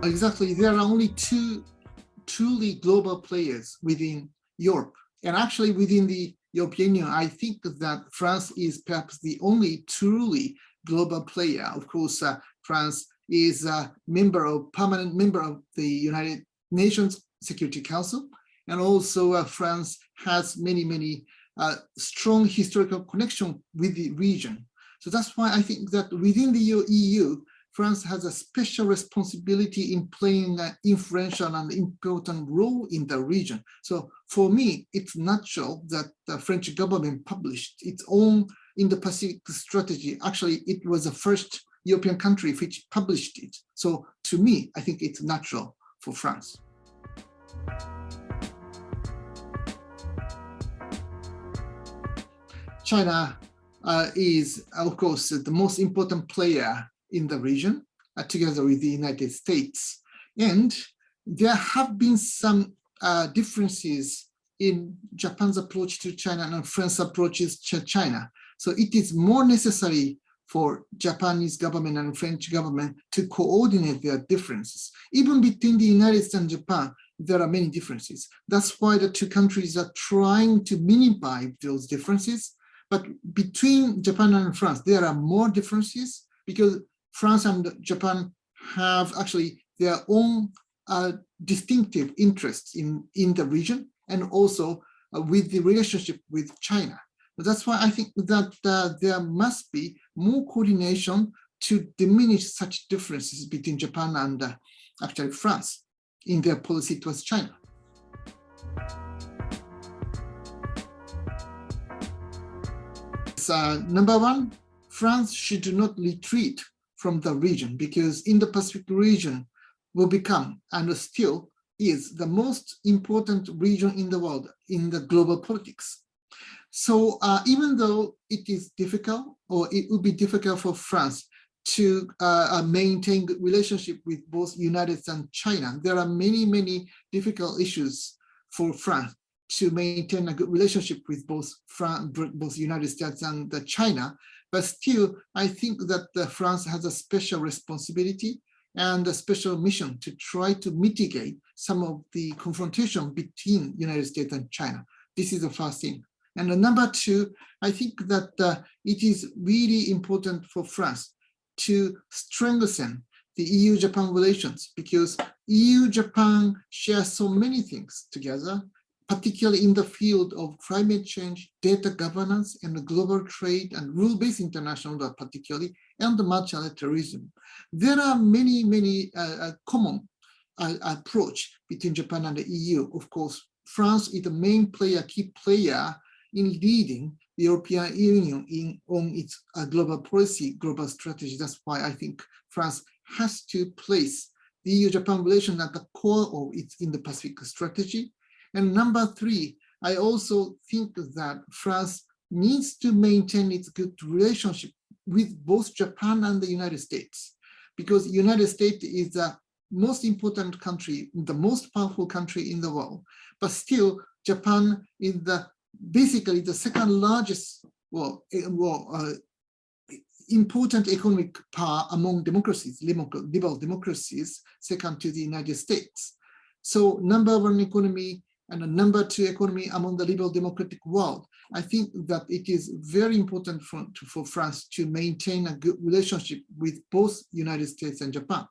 Exactly. There are only two truly global players within Europe. And actually within the European Union, I think that France is perhaps the only truly global player. Of course, France is a permanent member of the United Nations Security Council. And also France has many strong historical connection with the region. So that's why I think that within the EU, France has a special responsibility in playing an influential and important role in the region. So for me, it's natural that the French government published its own Indo-Pacific strategy. Actually, it was the first European country which published it. So to me, I think it's natural for France. China is, of course, the most important player in the region, together with the United States. And there have been some differences in Japan's approach to China and France's approaches to China. So it is more necessary for Japanese government and French government to coordinate their differences. Even between the United States and Japan, there are many differences. That's why the two countries are trying to minimize those differences. But between Japan and France, there are more differences because France and Japan have actually their own distinctive interests in the region and also with the relationship with China. That's why I think that there must be more coordination to diminish such differences between Japan and actually France in their policy towards China. Number one, France should not retreat from the region because Indo-Pacific region will become and still is the most important region in the world in the global politics. So even though it is difficult or it would be difficult for France to maintain good relationship with both United States and China, there are many difficult issues for France to maintain a good relationship with both United States and China. But still, I think that France has a special responsibility and a special mission to try to mitigate some of the confrontation between United States and China. This is the first thing. And number two, I think that it is really important for France to strengthen the EU-Japan relations because EU-Japan share so many things together, particularly in the field of climate change, data governance, and global trade and rule-based international law particularly, and the multilateralism. There are many common approach between Japan and the EU. Of course, France is the main player, key player in leading the European Union on its global policy, global strategy. That's why I think France has to place the EU-Japan relation at the core of its Indo-Pacific strategy. And number three, I also think that France needs to maintain its good relationship with both Japan and the United States, because the United States is the most important country, the most powerful country in the world. But still, Japan is basically the second largest, important economic power among democracies, liberal democracies, second to the United States. So number one economy and a number two economy among the liberal democratic world. I think that it is very important for France to maintain a good relationship with both United States and Japan.